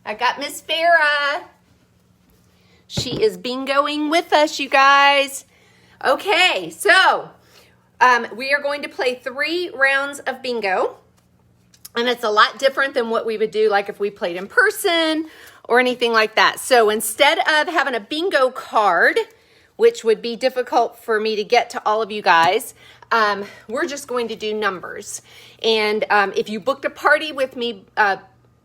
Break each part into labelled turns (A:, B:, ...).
A: I got Miss Farah. She is bingoing with us, you guys. Okay, so we are going to play 3 rounds of bingo. And it's a lot different than what we would do like if we played in person or anything like that. So instead of having a bingo card, which would be difficult for me to get to all of you guys, we're just going to do numbers. And if you booked a party with me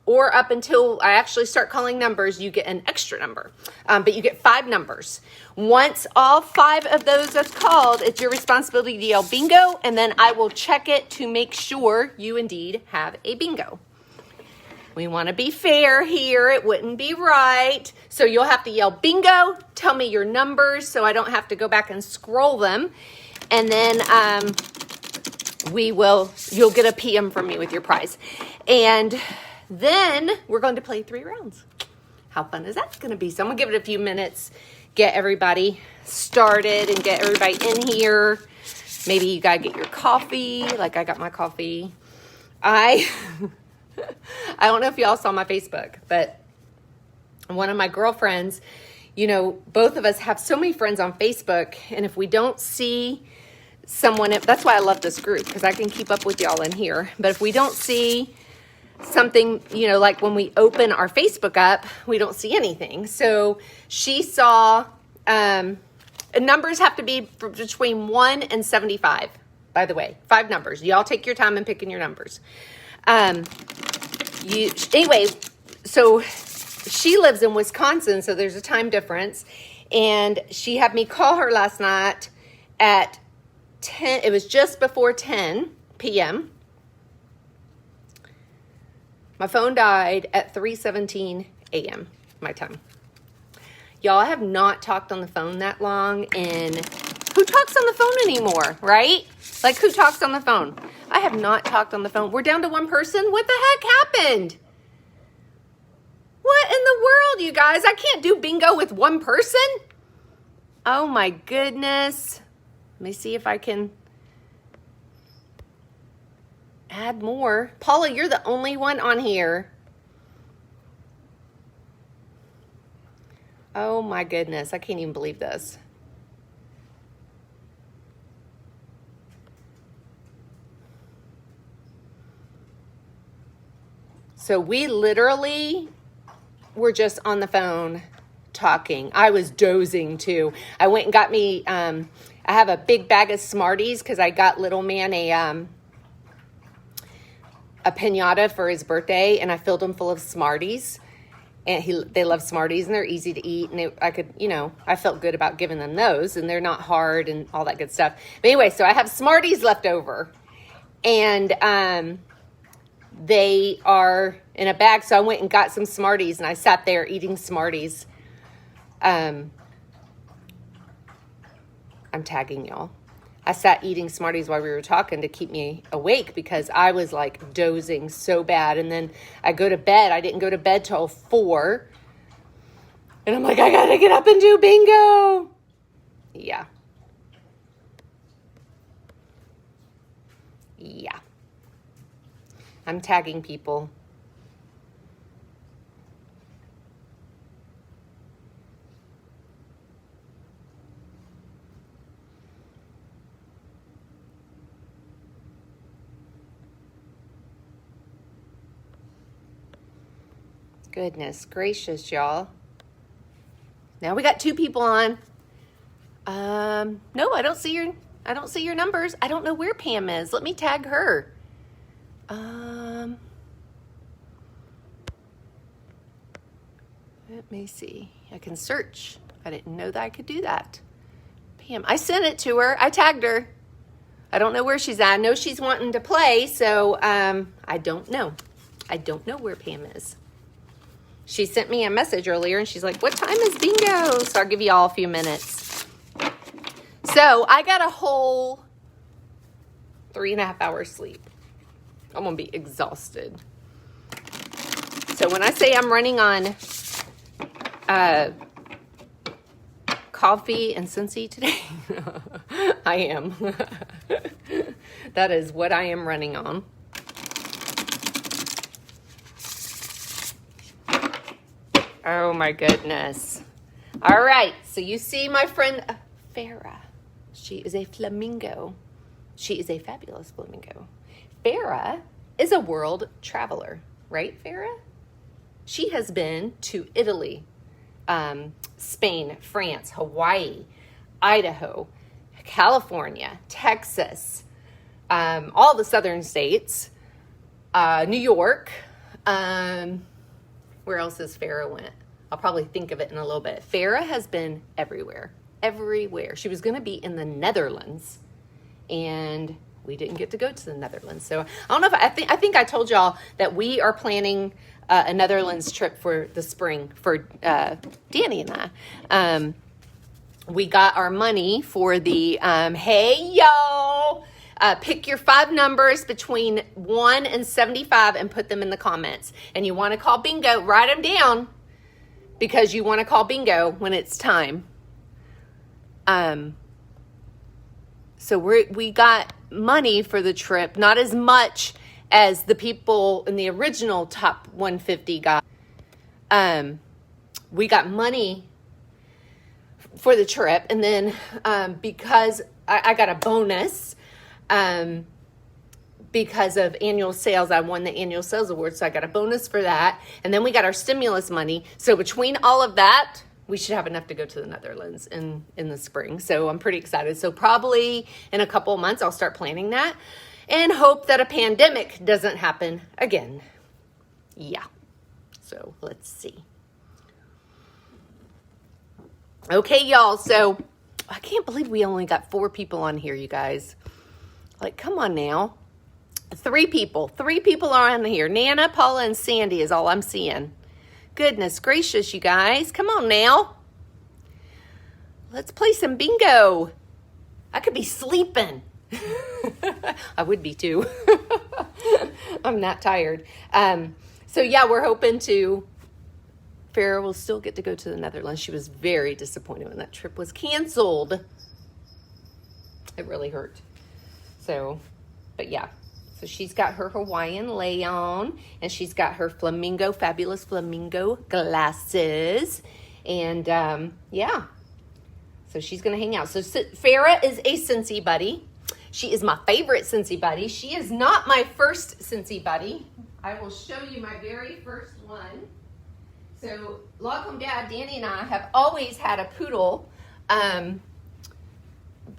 A: or up until I actually start calling numbers, you get an extra number. But you get 5 numbers. Once all 5 of those are called, it's your responsibility to yell bingo, and then I will check it to make sure you indeed have a bingo. We want to be fair here. It wouldn't be right. So you'll have to yell bingo, tell me your numbers so I don't have to go back and scroll them. And then you'll get a PM from me with your prize. And then we're going to play 3 rounds. How fun is that going to be? So I'm going to give it a few minutes, get everybody started and get everybody in here. Maybe you got to get your coffee, like I got my coffee. I don't know if y'all saw my Facebook, but one of my girlfriends, you know, both of us have so many friends on Facebook, and if we don't see someone, that's why I love this group, because I can keep up with y'all in here. But if we don't see something, you know, like when we open our Facebook up, we don't see anything. So she saw, numbers have to be between 1 and 75, by the way. 5 numbers. Y'all take your time in picking your numbers. Anyway, so she lives in Wisconsin, so there's a time difference. And she had me call her last night at 10. It was just before 10 p.m. My phone died at 3:17 a.m. my time. Y'all, I have not talked on the phone that long, and who talks on the phone anymore, right? Like, who talks on the phone? I have not talked on the phone. We're down to 1 person. What the heck happened? What in the world, you guys? I can't do bingo with 1 person. Oh, my goodness. Let me see if I can add more. Paula, you're the only one on here. Oh my goodness, I can't even believe this. So we literally were just on the phone talking. I was dozing too. I went and got me, I have a big bag of Smarties because I got little man a piñata for his birthday, and I filled him full of Smarties. And they love Smarties, and they're easy to eat. And I felt good about giving them those, and they're not hard and all that good stuff. But anyway, so I have Smarties left over, and they are in a bag. So I went and got some Smarties, and I sat there eating Smarties. I'm tagging y'all. I sat eating Smarties while we were talking to keep me awake because I was like dozing so bad. And then I go to bed. I didn't go to bed till 4. And I'm like, I gotta get up and do bingo. Yeah. Yeah. I'm tagging people. Goodness gracious, y'all. Now we got 2 people on. No, I don't see your numbers. I don't know where Pam is. Let me tag her. Let me see. I can search. I didn't know that I could do that. Pam, I sent it to her. I tagged her. I don't know where she's at. I know she's wanting to play, so I don't know. I don't know where Pam is. She sent me a message earlier, and she's like, what time is bingo? So I'll give you all a few minutes. So I got a whole 3.5 hours sleep. I'm going to be exhausted. So when I say I'm running on coffee and Scentsy today, I am. That is what I am running on. Oh my goodness. All right, so you see my friend Farah. She is a flamingo. She is a fabulous flamingo. Farah is a world traveler, right, Farah? She has been to Italy, Spain, France, Hawaii, Idaho, California, Texas, all the southern states, New York. Where else has Farah went? I'll probably think of it in a little bit. Farah has been everywhere. She was going to be in the Netherlands, and we didn't get to go to the Netherlands. So I don't know if I think I told y'all that we are planning a Netherlands trip for the spring for Danny and I. We got our money for the hey y'all. Pick your 5 numbers between 1 and 75 and put them in the comments. And you want to call bingo, write them down because you want to call bingo when it's time. So we got money for the trip, not as much as the people in the original top 150 got. We got money for the trip, and then because I got a bonus, because of annual sales, I won the annual sales award, so I got a bonus for that. And then we got our stimulus money. So between all of that, we should have enough to go to the Netherlands in the spring. So I'm pretty excited. So probably in a couple of months, I'll start planning that and hope that a pandemic doesn't happen again. Yeah. So let's see. Okay, y'all. So I can't believe we only got 4 people on here, you guys. Like, come on now. 3 people. 3 people are on here. Nana, Paula, and Sandy is all I'm seeing. Goodness gracious, you guys. Come on now. Let's play some bingo. I could be sleeping. I would be too. I'm not tired. So yeah, we're hoping to. Farah will still get to go to the Netherlands. She was very disappointed when that trip was canceled. It really hurt. So, but yeah. So she's got her Hawaiian lei on, and she's got her fabulous flamingo glasses. And yeah, so she's going to hang out. So Farah is a Scentsy buddy. She is my favorite Scentsy buddy. She is not my first Scentsy buddy. I will show you my very first one. So Lockham Dad, Danny, and I have always had a poodle,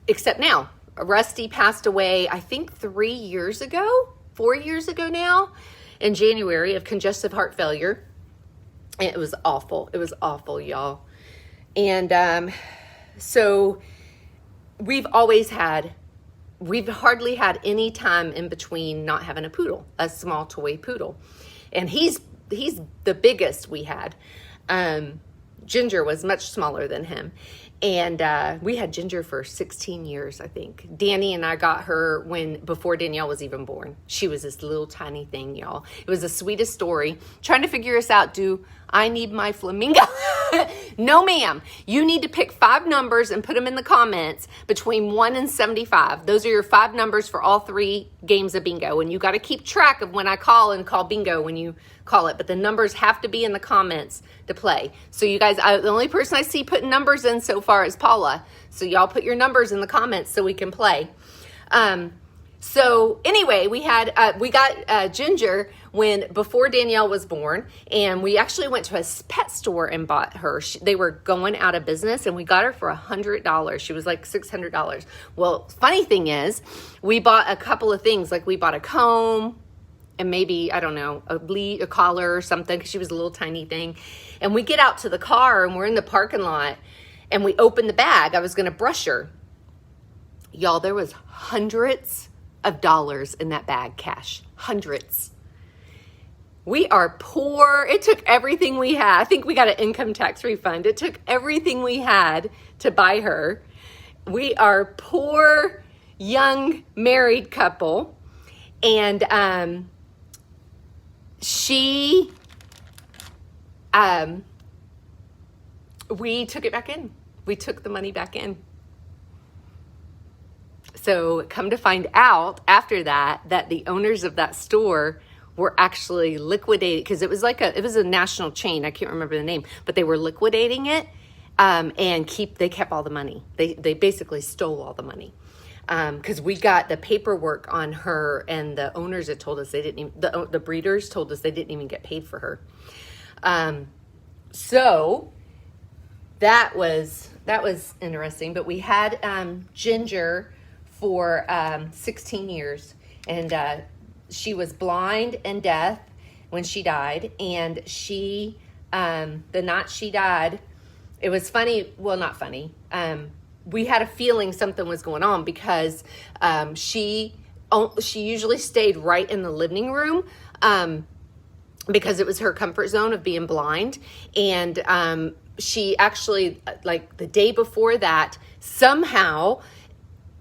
A: except now. Rusty passed away, I think 4 years ago now, in January of congestive heart failure. And it was awful. It was awful, y'all. And so we've hardly had any time in between not having a poodle, a small toy poodle. And he's the biggest we had. Ginger was much smaller than him. And we had Ginger for 16 years, I think. Danny and I got her before Danielle was even born. She was this little tiny thing, y'all. It was the sweetest story. Trying to figure us out, do I need my flamingo? No, ma'am. You need to pick 5 numbers and put them in the comments between 1 and 75. Those are your 5 numbers for all 3 games of bingo. And you got to keep track of when I call bingo when you call it. But the numbers have to be in the comments to play. So you guys, the only person I see putting numbers in so far is Paula. So y'all put your numbers in the comments so we can play. So anyway, we got Ginger before Danielle was born, and we actually went to a pet store and bought her. They were going out of business, and we got her for $100. She was like $600. Well, funny thing is, we bought a couple of things. Like we bought a comb and maybe, I don't know, a collar or something, because she was a little tiny thing. And we get out to the car, and we're in the parking lot, and we open the bag. I was going to brush her. Y'all, there was hundreds of dollars in that bag, cash. Hundreds. We are poor. It took everything we had. I think we got an income tax refund. It took everything we had to buy her. We are poor, young, married couple. And we took it back in. We took the money back in. So come to find out after that the owners of that store were actually liquidating, because it was a national chain. I can't remember the name, but they were liquidating it, and they kept all the money. They basically stole all the money. Because we got the paperwork on her, and the owners had told us they didn't even, the breeders told us they didn't even get paid for her. So that was interesting. But we had Ginger for 16 years, and she was blind and deaf when she died. And she, the night she died, it was funny. Well, not funny. We had a feeling something was going on, because she usually stayed right in the living room, because it was her comfort zone of being blind. And she actually, like the day before that, somehow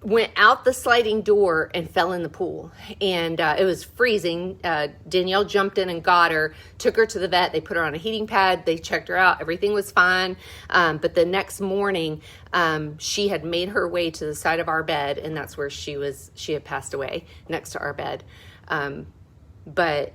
A: went out the sliding door and fell in the pool. And it was freezing. Danielle jumped in and got her, took her to the vet. They put her on a heating pad. They checked her out. Everything was fine. But the next morning, she had made her way to the side of our bed, and that's where she had passed away, next to our bed. But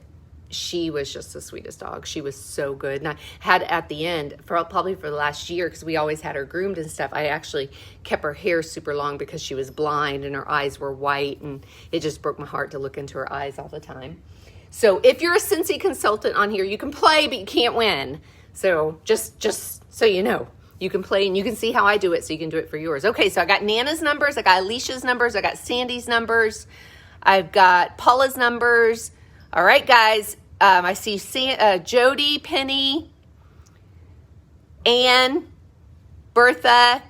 A: she was just the sweetest dog. She was so good. And I had, at the end, probably for the last year, because we always had her groomed and stuff, I actually kept her hair super long because she was blind and her eyes were white, and it just broke my heart to look into her eyes all the time. So if you're a Scentsy consultant on here, you can play, but you can't win. So just so you know, you can play and you can see how I do it, so you can do it for yours. Okay, so I got Nana's numbers, I got Alicia's numbers, I got Sandy's numbers, I've got Paula's numbers. All right, guys, I see Jody, Penny, Ann, Bertha,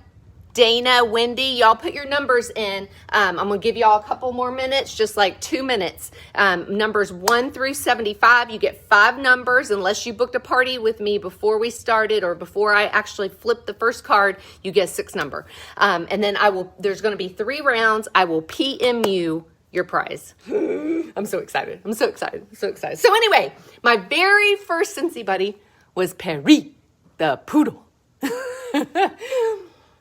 A: Dana, Wendy. Y'all put your numbers in. I'm going to give y'all a couple more minutes, just like 2 minutes. Numbers 1 through 75, you get 5 numbers. Unless you booked a party with me before we started, or before I actually flipped the first card, you get a 6 number. And then there's going to be 3 rounds. I will PM you your prize. I'm so excited. I'm so excited. I'm so excited. So anyway, my very first Scentsy buddy was Perry, the poodle.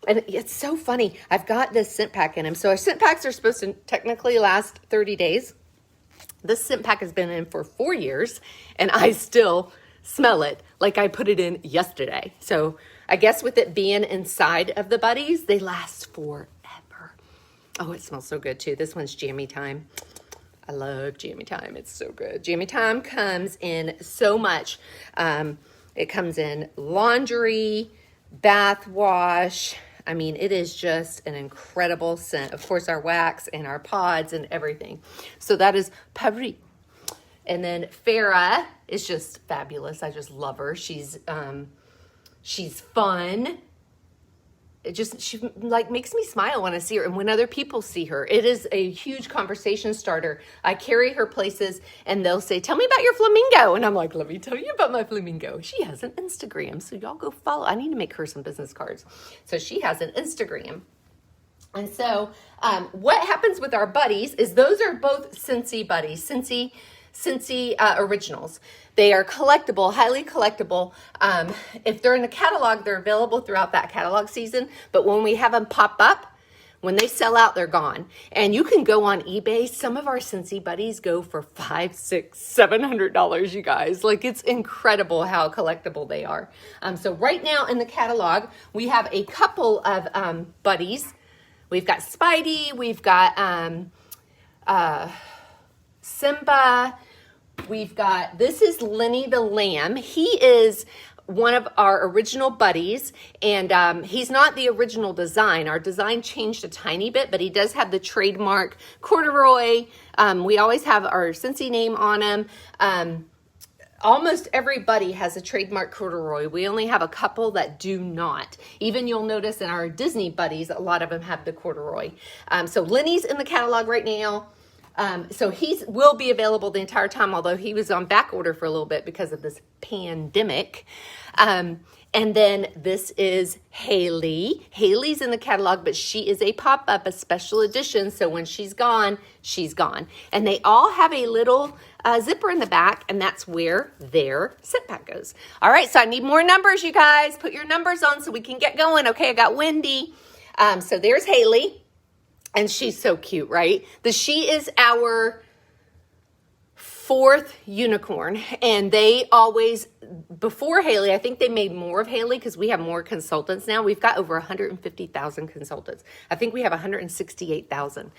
A: And it's so funny. I've got this scent pack in him. So our scent packs are supposed to technically last 30 days. This scent pack has been in for 4 years, and I still smell it like I put it in yesterday. So I guess with it being inside of the buddies, they last forever. Oh, it smells so good too. This one's Jammy Time. I love Jammy Time. It's so good. Jammy Time comes in so much. It comes in laundry, bath wash. I mean, it is just an incredible scent. Of course, our wax and our pods and everything. So that is Paris. And then Farah is just fabulous. I just love her. She's fun. She like makes me smile when I see her, and when other people see her. It is a huge conversation starter. I carry her places, and they'll say, "Tell me about your flamingo," and I'm like, "Let me tell you about my flamingo." She has an Instagram, so y'all go follow. I need to make her some business cards. So she has an Instagram. And so what happens with our buddies is those are both Scentsy buddies, Scentsy originals. They are collectible, highly collectible. If they're in the catalog, they're available throughout that catalog season. But when we have them pop up, when they sell out, they're gone. And you can go on eBay. Some of our Scentsy buddies go for $500, $600, $700, you guys. Like, it's incredible how collectible they are. So right now in the catalog, we have a couple of buddies. We've got Spidey. We've got Simba. We've got, this is Lenny the Lamb. He is one of our original buddies, and he's not the original design. Our design changed a tiny bit, but he does have the trademark corduroy. We always have our Scentsy name on him. Almost every buddy has a trademark corduroy. We only have a couple that do not. Even you'll notice in our Disney buddies, a lot of them have the corduroy. So Lenny's in the catalog right now. So he will be available the entire time, although he was on back order for a little bit because of this pandemic. And then this is Haley. Haley's in the catalog, but she is a pop-up, a special edition. So when she's gone, she's gone. And they all have a little zipper in the back, and that's where their scent pack goes. All right, so I need more numbers, you guys. Put your numbers on so we can get going. Okay, I got Wendy. So there's Haley. And she's so cute, right? She is our 4th unicorn, and they always, before Haley, I think they made more of Haley because we have more consultants now. We've got over 150,000 consultants. I think we have 168,000.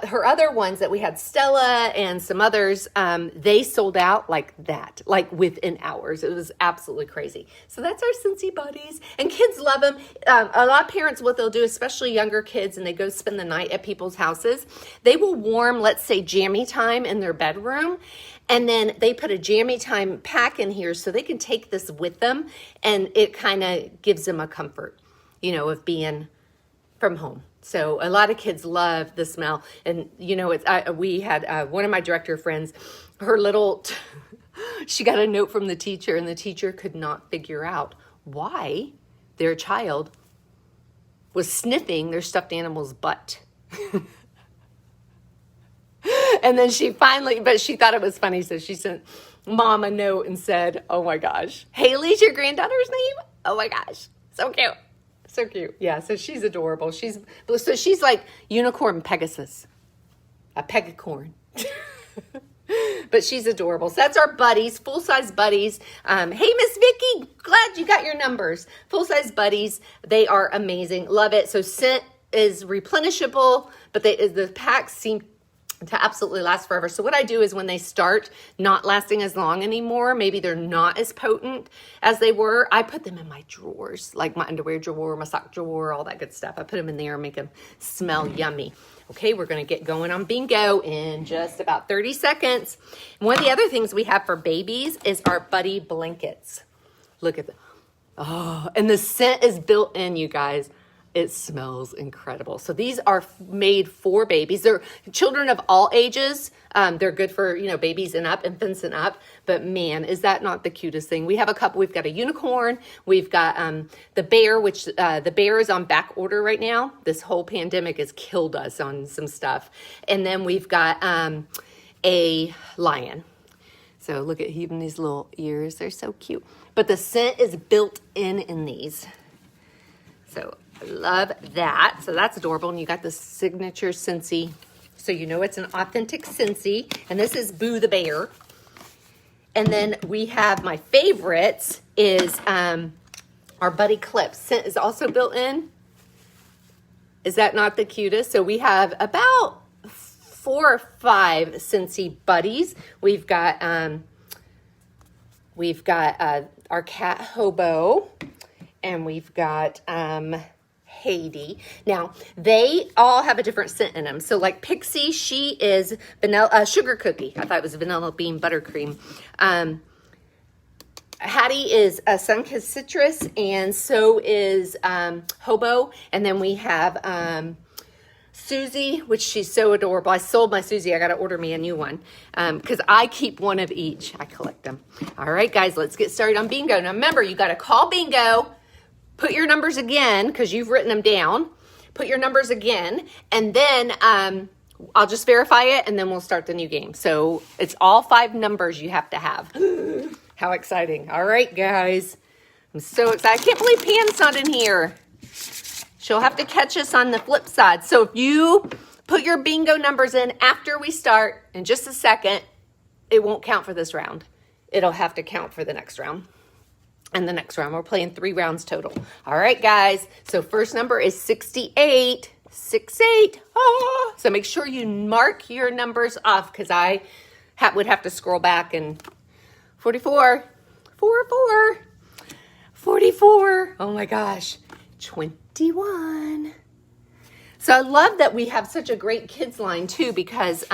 A: Her other ones that we had, Stella and some others, they sold out like that, like within hours. It was absolutely crazy. So that's our Scentsy buddies, and kids love them. A lot of parents, what they'll do, especially younger kids, and they go spend the night at people's houses, they will warm, let's say, jammy time in their bedroom, and then they put a jammy time pack in here so they can take this with them, and it kind of gives them a comfort, of being from home. So a lot of kids love the smell. And, we had one of my director friends, her she got a note from the teacher, and the teacher could not figure out why their child was sniffing their stuffed animal's butt. And then she thought it was funny. So she sent Mom a note and said, "Oh my gosh, Haley's your granddaughter's name? Oh my gosh, so cute." So cute. Yeah, so she's adorable. She's like Unicorn Pegasus, a pegacorn. But she's adorable. So that's our buddies, full-size buddies. Hey, Miss Vicky, glad you got your numbers. Full-size buddies, they are amazing. Love it. So scent is replenishable, but the packs seem to absolutely last forever. So what I do is when they start not lasting as long anymore, maybe they're not as potent as they were, I put them in my drawers, like my underwear drawer, my sock drawer, all that good stuff. I put them in there and make them smell yummy. Okay, we're going to get going on bingo in just about 30 seconds. One of the other things we have for babies is our buddy blankets. Look at them. Oh, and the scent is built in, you guys. It smells incredible. So these are made for babies. They're children of all ages. They're good for, babies and up, infants and up. But man, is that not the cutest thing? We have a couple. We've got a unicorn. We've got the bear, which the bear is on back order right now. This whole pandemic has killed us on some stuff. And then we've got a lion. So look at even these little ears. They're so cute. But the scent is built in these. So I love that. So that's adorable. And you got the signature Scentsy. So it's an authentic Scentsy. And this is Boo the Bear. And then we have my favorites is our Buddy Clips. Scent is also built in. Is that not the cutest? So we have about 4 or 5 Scentsy buddies. We've got our cat Hobo. And we've got Haiti. Now, they all have a different scent in them. So like Pixie, she is vanilla sugar cookie. I thought it was vanilla bean buttercream. Hattie is sun-kissed citrus, and so is Hobo. And then we have Susie, which she's so adorable. I sold my Susie. I got to order me a new one because I keep one of each. I collect them. All right, guys, let's get started on bingo. Now, remember, you got to call bingo. Put your numbers again, because you've written them down. Put your numbers again, and then I'll just verify it, and then we'll start the new game. So it's all 5 numbers you have to have. How exciting. All right, guys. I'm so excited. I can't believe Pam's not in here. She'll have to catch us on the flip side. So if you put your bingo numbers in after we start in just a second, it won't count for this round. It'll have to count for the next round. And the next round, we're playing 3 rounds total. All right, guys. So first number is 68. 68. Oh. So make sure you mark your numbers off because I would have to scroll back and 44. 44. 44. Oh my gosh. 21. So I love that we have such a great kids line too because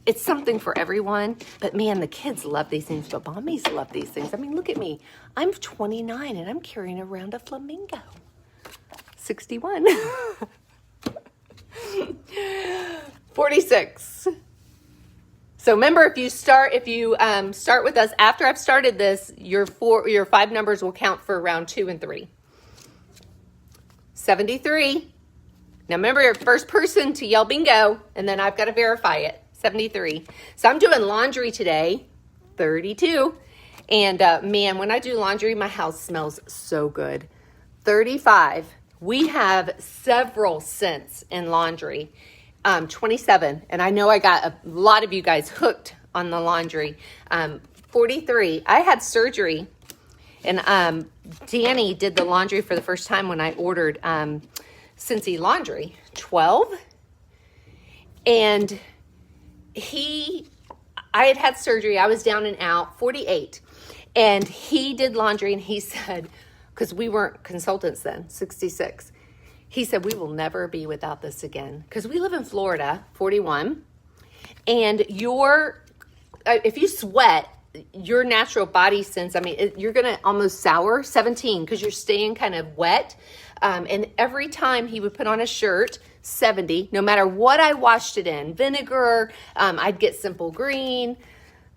A: it's something for everyone, but man, the kids love these things, but mommies love these things. I mean, look at me. I'm 29 and I'm carrying around a Flamingo. 61. 46. So remember, if you start with us after I've started this, your 5 numbers will count for round 2 and 3. 73. Now remember, you're the first person to yell bingo, and then I've got to verify it. 73. So I'm doing laundry today. 32. And man, when I do laundry, my house smells so good. 35. We have several scents in laundry. 27. And I know I got a lot of you guys hooked on the laundry. 43. I had surgery, and Danny did the laundry for the first time when I ordered Scentsy laundry. 12. And I had surgery. I was down and out. 48. And he did laundry, and he said, because we weren't consultants then, 66. He said, we will never be without this again. Because we live in Florida, 41. And if you sweat, your natural body sense, I mean, you're going to almost sour. 17, because you're staying kind of wet. And every time he would put on a shirt, 70, no matter what I washed it in, vinegar, I'd get simple green.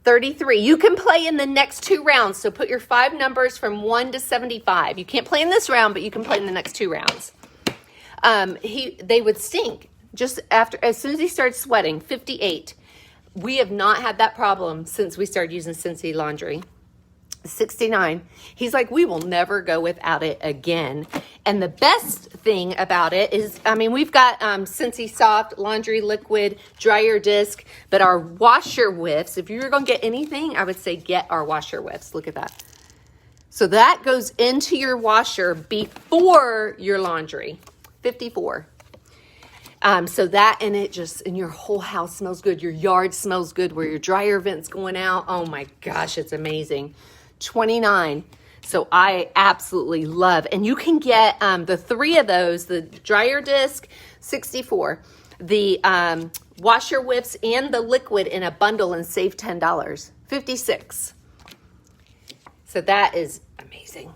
A: 33. You can play in the next 2 rounds. So put your 5 numbers from 1 to 75. You can't play in this round, but you can play in the next 2 rounds. They would stink just as soon as he started sweating. 58. We have not had that problem since we started using Scentsy laundry. 69. He's like, we will never go without it again. And the best thing about it is, I mean, we've got Scentsy Soft, Laundry Liquid, Dryer Disc, but our washer whiffs, if you're going to get anything, I would say get our washer whiffs. Look at that. So that goes into your washer before your laundry. 54. So that, and your whole house smells good. Your yard smells good where your dryer vent's going out. Oh my gosh, it's amazing. 29. So I absolutely love, and you can get the 3 of those, the dryer disc, 64, the washer whiffs and the liquid in a bundle and save $10. 56. So that is amazing.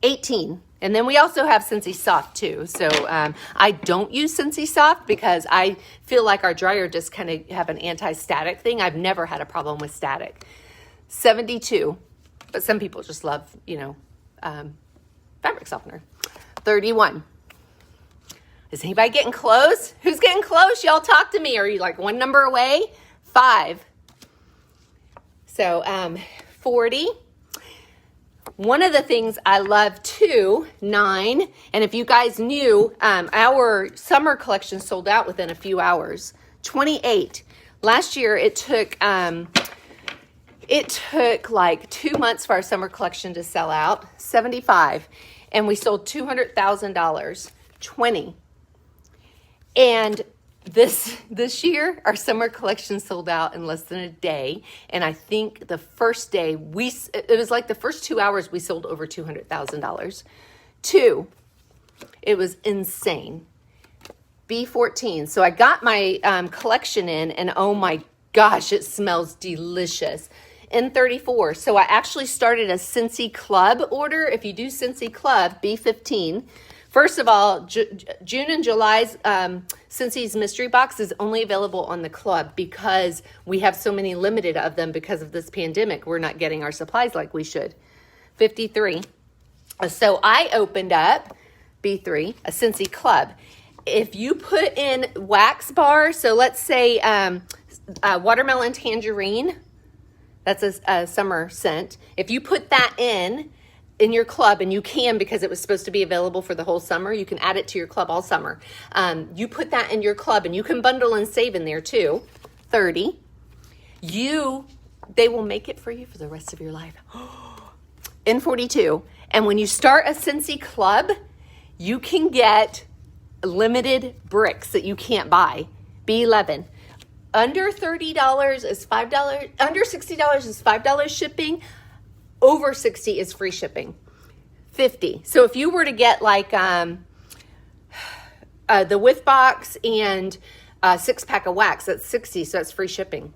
A: 18. And then we also have Scentsy Soft too. So I don't use Scentsy Soft because I feel like our dryer discs kind of have an anti-static thing. I've never had a problem with static. 72. But some people just love, fabric softener. 31. Is anybody getting close? Who's getting close? Y'all talk to me. Are you like 1 number away? 5. So 40. One of the things I love too, 9. And if you guys knew, our summer collection sold out within a few hours. 28. Last year it took like 2 months for our summer collection to sell out. 75. And we sold $200,000. 20. And this year, our summer collection sold out in less than a day. And I think the first day, it was like the first 2 hours, we sold over $200,000. 2. It was insane. B14. So I got my collection in, and oh my gosh, it smells delicious. N34. So I actually started a Scentsy Club order. If you do Scentsy Club, B15. First of all, June and July's Scentsy's mystery box is only available on the club because we have so many limited of them because of this pandemic. We're not getting our supplies like we should. 53. So I opened up, B3, a Scentsy Club. If you put in wax bar, so let's say watermelon tangerine, that's a summer scent. If you put that in your club, and you can because it was supposed to be available for the whole summer, you can add it to your club all summer. You put that in your club, and you can bundle and save in there too. 30. They will make it for you for the rest of your life. N42. And when you start a Scentsy Club, you can get limited bricks that you can't buy. B11. Under $30 is $5. Under $60 is $5 shipping. Over 60 is free shipping. 50. So if you were to get like the whiff box and a 6-pack of wax, that's 60. So that's free shipping.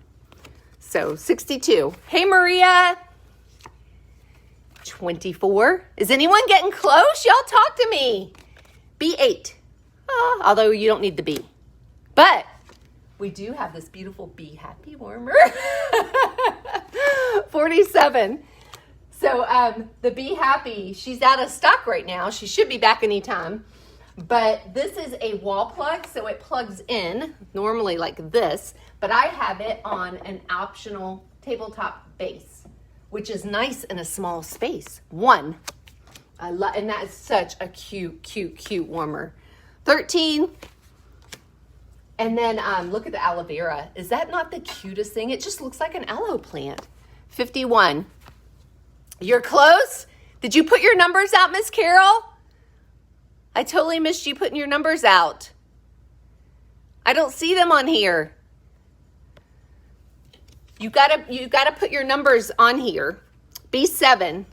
A: So 62. Hey, Maria. 24. Is anyone getting close? Y'all talk to me. B8. Although you don't need the B. But we do have this beautiful Be Happy warmer. 47. So the Be Happy, she's out of stock right now. She should be back anytime. But this is a wall plug, so it plugs in normally like this. But I have it on an optional tabletop base, which is nice in a small space. 1. And that is such a cute, cute, cute warmer. 13. And then look at the aloe vera. Is that not the cutest thing? It just looks like an aloe plant. 51. You're close. Did you put your numbers out, Miss Carol? I totally missed you putting your numbers out. I don't see them on here. You gotta put your numbers on here. B7.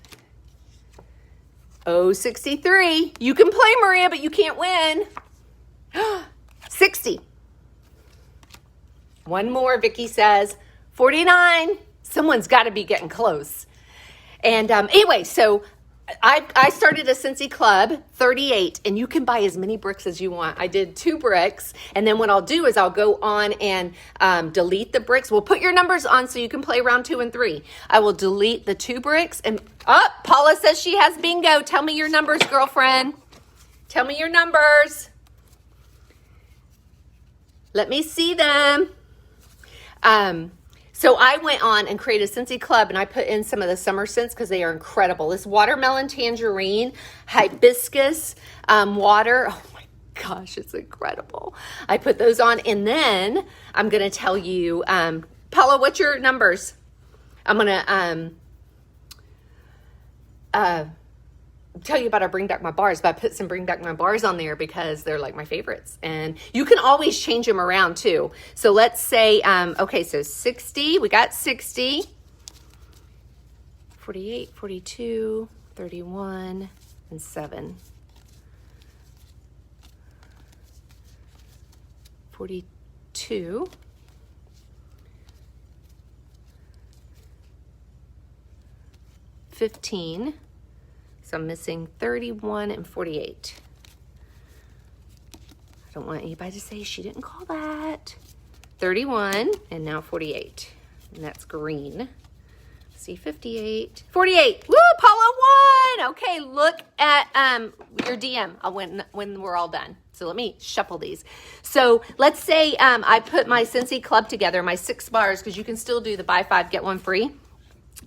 A: 63. You can play, Maria, but you can't win. 60. One more, Vicky says. 49. Someone's got to be getting close. And anyway, so I started a Scentsy Club, 38, and you can buy as many bricks as you want. I did 2 bricks, and then what I'll do is I'll go on and delete the bricks. We'll put your numbers on so you can play round 2 and 3. I will delete the 2 bricks, and Paula says she has bingo. Tell me your numbers, girlfriend. Tell me your numbers. Let me see them. So I went on and created a Scentsy Club, and I put in some of the summer scents because they are incredible. This watermelon tangerine, hibiscus water. Oh my gosh, it's incredible. I put those on, and then I'm going to tell you, Paula, what's your numbers? I'm going to tell you about our Bring Back My Bars, but I put some Bring Back My Bars on there because they're like my favorites, and you can always change them around too. So let's say, okay, so 60, we got 60, 48, 42, 31, and 7. 42, 15, so I'm missing 31 and 48. I don't want anybody to say she didn't call that. 31 and now 48. And that's green. See, 58. 48. Woo, Paula won! Okay, look at your DM when we're all done. So let me shuffle these. So let's say I put my Scentsy Club together, my 6 bars, because you can still do the buy 5, get 1 free.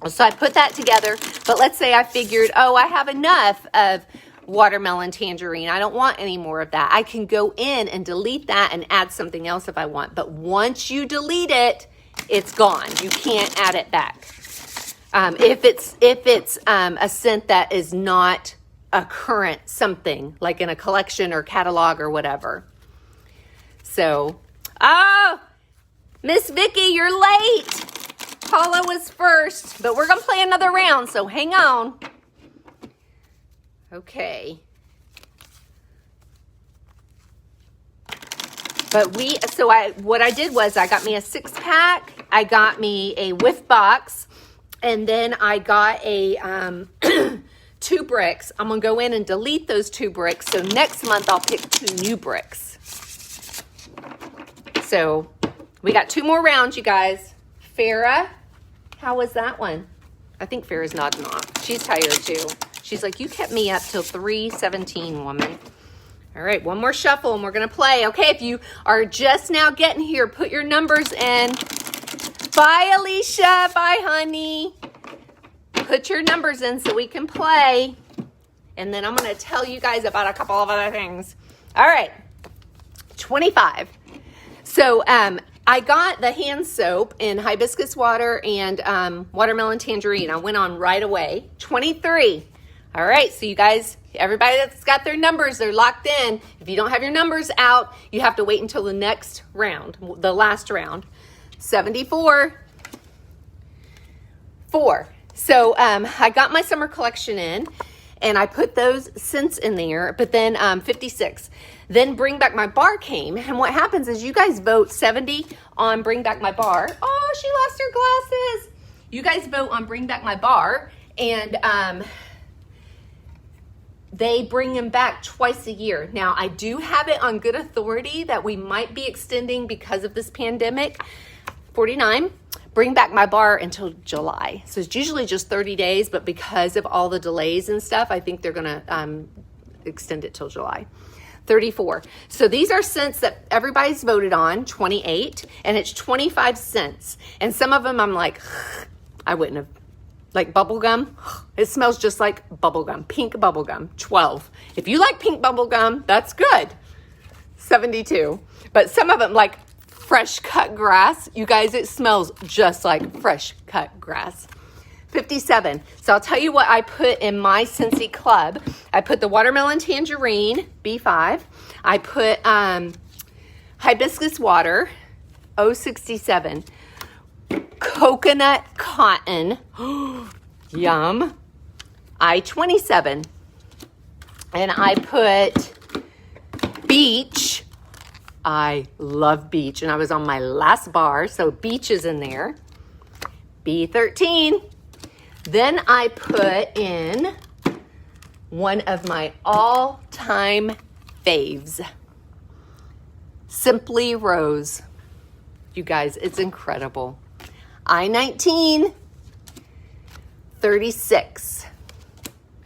A: So I put that together, but let's say I figured, I have enough of watermelon tangerine. I don't want any more of that. I can go in and delete that and add something else if I want. But once you delete it, it's gone. You can't add it back. If it's a scent that is not a current something, like in a collection or catalog or whatever. So, Miss Vicky, you're late. Paula was first, but we're going to play another round, so hang on. Okay. But what I did was I got me a 6-pack, I got me a whiff box, and then I got a 2 bricks. I'm going to go in and delete those 2 bricks, so next month I'll pick 2 new bricks. So we got 2 more rounds, you guys. Farah. How was that one? I think Farrah's nodding off. She's tired too. She's like, you kept me up till 3:17, woman. All right, one more shuffle and we're going to play. Okay, if you are just now getting here, put your numbers in. Bye, Alicia. Bye, honey. Put your numbers in so we can play. And then I'm going to tell you guys about a couple of other things. All right, 25. So, I got the hand soap in hibiscus water and watermelon tangerine. I went on right away. 23. All right, so you guys, everybody that's got their numbers, they're locked in. If you don't have your numbers out, you have to wait until the next round, the last round. 74. 4. So I got my summer collection in, and I put those scents in there, but then 56. Then Bring Back My Bar came, and what happens is you guys vote 70 on Bring Back My Bar. Oh, she lost her glasses. You guys vote on Bring Back My Bar, and they bring them back twice a year. Now, I do have it on good authority that we might be extending because of this pandemic. 49. Bring Back My Bar until July. So it's usually just 30 days, but because of all the delays and stuff, I think they're going to extend it till July. 34. So these are scents that everybody's voted on, 28, and it's 25 cents. And some of them I'm like, I wouldn't have. Like bubblegum, it smells just like bubblegum, pink bubblegum, 12. If you like pink bubblegum, that's good. 72. But some of them, like fresh cut grass, you guys, it smells just like fresh cut grass. 57. So I'll tell you what I put in my Scentsy Club. I put the watermelon tangerine, B5. I put hibiscus water, O67. Coconut cotton, yum, I-27. And I put beach. I love beach, and I was on my last bar, so beach is in there. B13. Then I put in one of my all-time faves, Simply Rose. You guys, it's incredible. I-19, 36.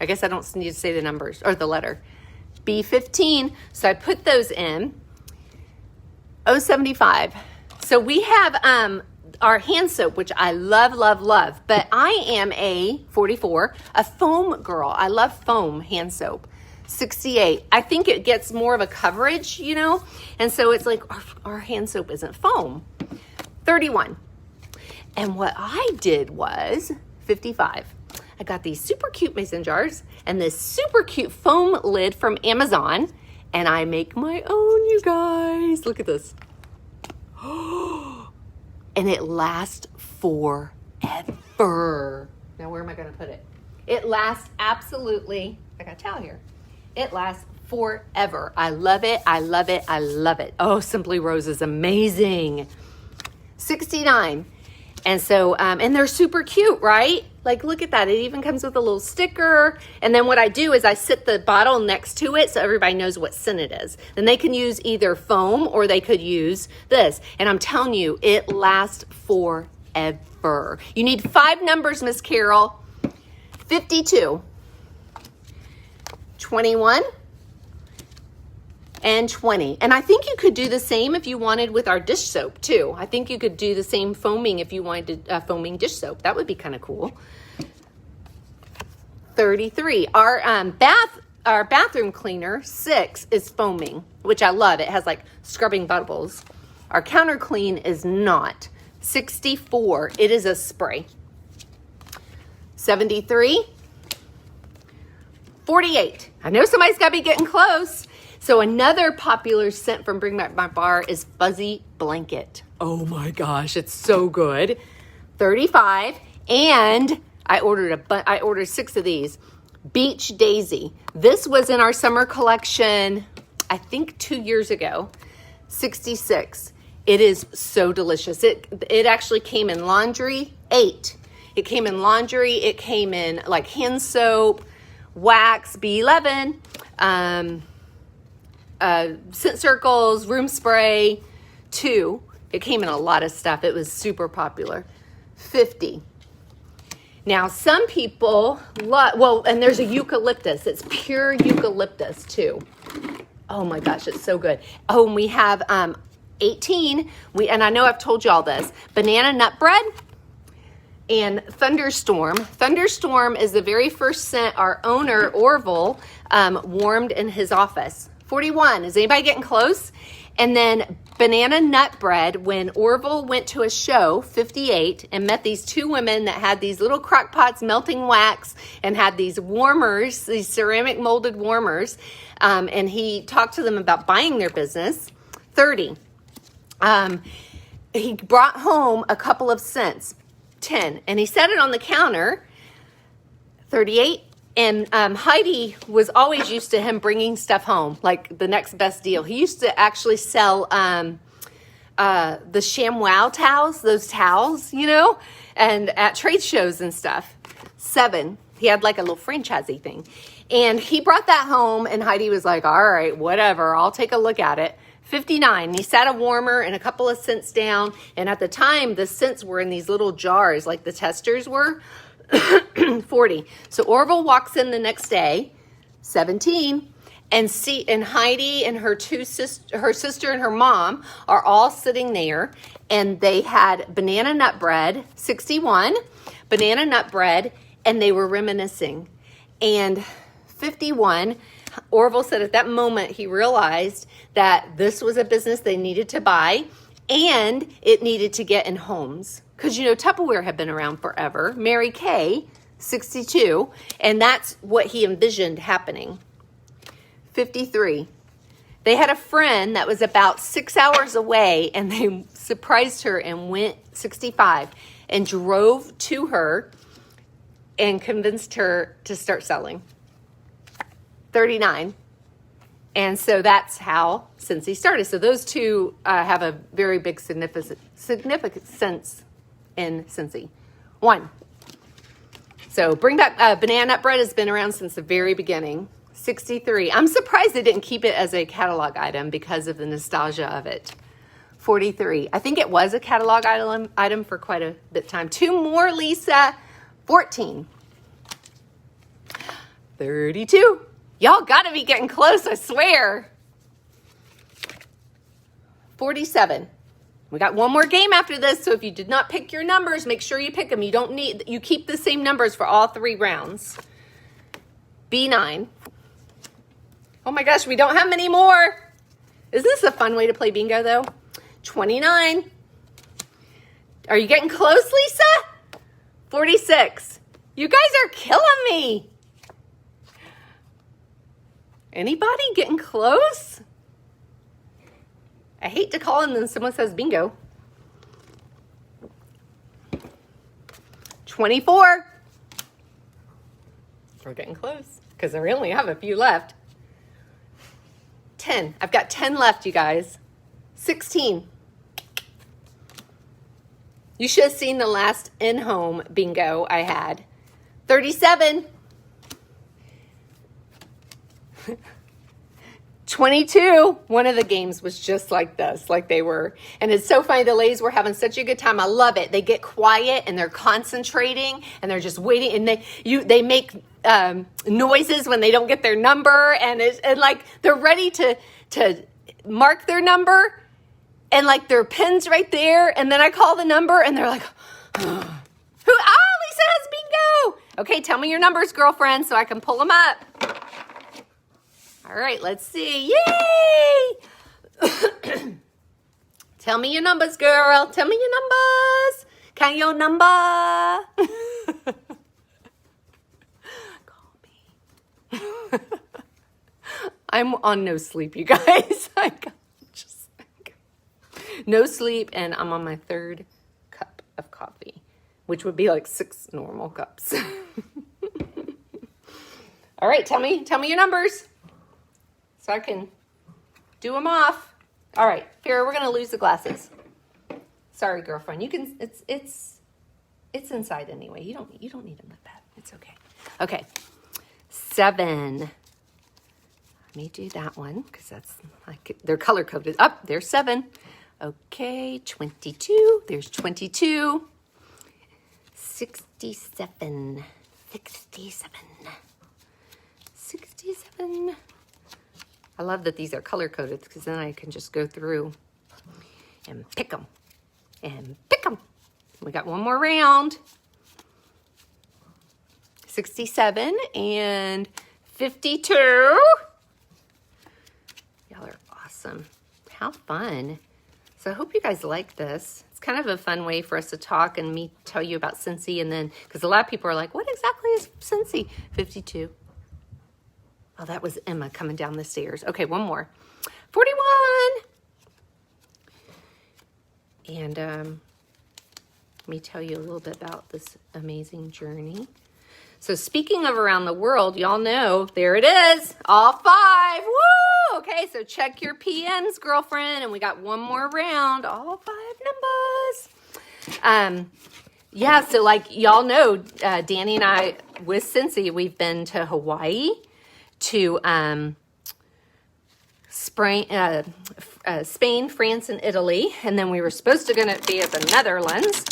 A: I guess I don't need to say the numbers or the letter. B15. So I put those in. O75. So we have our hand soap, which I love, love, love. But I am a 44, a foam girl. I love foam hand soap. 68. I think it gets more of a coverage, you know? And so it's like our hand soap isn't foam. 31. And what I did was 55. I got these super cute mason jars and this super cute foam lid from Amazon. And I make my own, you guys. Look at this. And it lasts forever. Now, where am I going to put it? It lasts absolutely, I got a towel here. It lasts forever. I love it. I love it. I love it. Oh, Simply Rose is amazing. 69. And so, and they're super cute, right? Like, look at that. It even comes with a little sticker. And then what I do is I sit the bottle next to it so everybody knows what scent it is. Then they can use either foam or they could use this. And I'm telling you, it lasts forever. You need 5 numbers, Miss Carol. 52, 21, and 20. And I think you could do the same if you wanted with our dish soap too. I think you could do the same foaming if you wanted foaming dish soap. That would be kind of cool. 33. Our bathroom cleaner, 6, is foaming, which I love. It has like scrubbing bubbles. Our counter clean is not. 64. It is a spray. 73. 48. I know somebody's got to be getting close. So another popular scent from Bring Back My Bar is Fuzzy Blanket. Oh my gosh, it's so good. 35. And I ordered 6 of these. Beach Daisy. This was in our summer collection, I think 2 years ago. 66. It is so delicious. It actually came in laundry, 8. It came in laundry. It came in like hand soap, wax, B11, scent circles, room spray, 2. It came in a lot of stuff. It was super popular. 50. Now, some people love, well, and there's a eucalyptus. It's pure eucalyptus too. Oh my gosh, it's so good. Oh, and we have 18. And I know I've told you all this. Banana nut bread and Thunderstorm. Thunderstorm is the very first scent our owner, Orville, warmed in his office. 41. Is anybody getting close? And then Banana Nut Bread, when Orville went to a show, 58, and met these 2 women that had these little crock pots melting wax and had these warmers, these ceramic molded warmers, and he talked to them about buying their business. 30. He brought home a couple of scents, 10, and he set it on the counter. 38. And Heidi was always used to him bringing stuff home, like the next best deal. He used to actually sell the ShamWow towels, those towels, you know, and at trade shows and stuff. 7. He had like a little franchisee thing. And he brought that home, and Heidi was like, all right, whatever, I'll take a look at it. 59. He sat a warmer and a couple of scents down. And at the time, the scents were in these little jars like the testers were. 40. So Orville walks in the next day, 17, and Heidi and her sister and her mom are all sitting there, and they had banana nut bread, 61, banana nut bread, and they were reminiscing. And 51, Orville said at that moment he realized that this was a business they needed to buy and it needed to get in homes. Because, you know, Tupperware had been around forever. Mary Kay, 62, and that's what he envisioned happening. 53. They had a friend that was about 6 hours away, and they surprised her and went 65 and drove to her and convinced her to start selling. 39. And so that's how Scentsy started. So those two have a very big significance in Scentsy. 1. So Bring Back Banana Nut Bread has been around since the very beginning. 63. I'm surprised they didn't keep it as a catalog item because of the nostalgia of it. 43. I think it was a catalog item for quite a bit of time. 2 more, Lisa. 14. 32. Y'all got to be getting close, I swear. 47. We got one more game after this, so if you did not pick your numbers, make sure you pick them. You keep the same numbers for all 3 rounds. B9. Oh my gosh, we don't have many more. Isn't this a fun way to play bingo, though? 29. Are you getting close, Lisa? 46. You guys are killing me. Anybody getting close? I hate to call and then someone says bingo. 24. We're getting close because we only have a few left. 10. I've got 10 left, you guys. 16. You should have seen the last in-home bingo I had. 37. 22. One of the games was just like this, like they were. And it's so funny. The ladies were having such a good time. I love it. They get quiet and they're concentrating and they're just waiting. And they make noises when they don't get their number. And like they're ready to mark their number. And like their pen's right there. And then I call the number and they're like, oh, Lisa has bingo. Okay, tell me your numbers, girlfriend, so I can pull them up. All right, let's see. Yay! Tell me your numbers, girl. Tell me your numbers. Can your number? Call me. I'm on no sleep, you guys. No sleep, and I'm on my 3rd cup of coffee, which would be like 6 normal cups. All right, tell me your numbers so I can do them off. All right, Farah, we're gonna lose the glasses. Sorry, girlfriend. You can. It's inside anyway. You don't need them that bad. It's okay. Okay, 7. Let me do that one because that's like they're color coded. Up there's 7. Okay, 22. There's 22. 67. 67. I love that these are color coded because then I can just go through and pick them. We got one more round. 67 and 52. Y'all are awesome. How fun. So I hope you guys like this. It's kind of a fun way for us to talk and me tell you about Scentsy, and then, because a lot of people are like, what exactly is Scentsy? 52. Oh, that was Emma coming down the stairs. Okay, one more. 41. And let me tell you a little bit about this amazing journey. So speaking of around the world, y'all know, there it is, all 5. Woo! Okay, so check your PMs, girlfriend, and we got one more round, all 5 numbers. Yeah, so like y'all know, Danny and I, with Scentsy, we've been to Hawaii, to Spain, France, and Italy, and then we were supposed to gonna be at the Netherlands,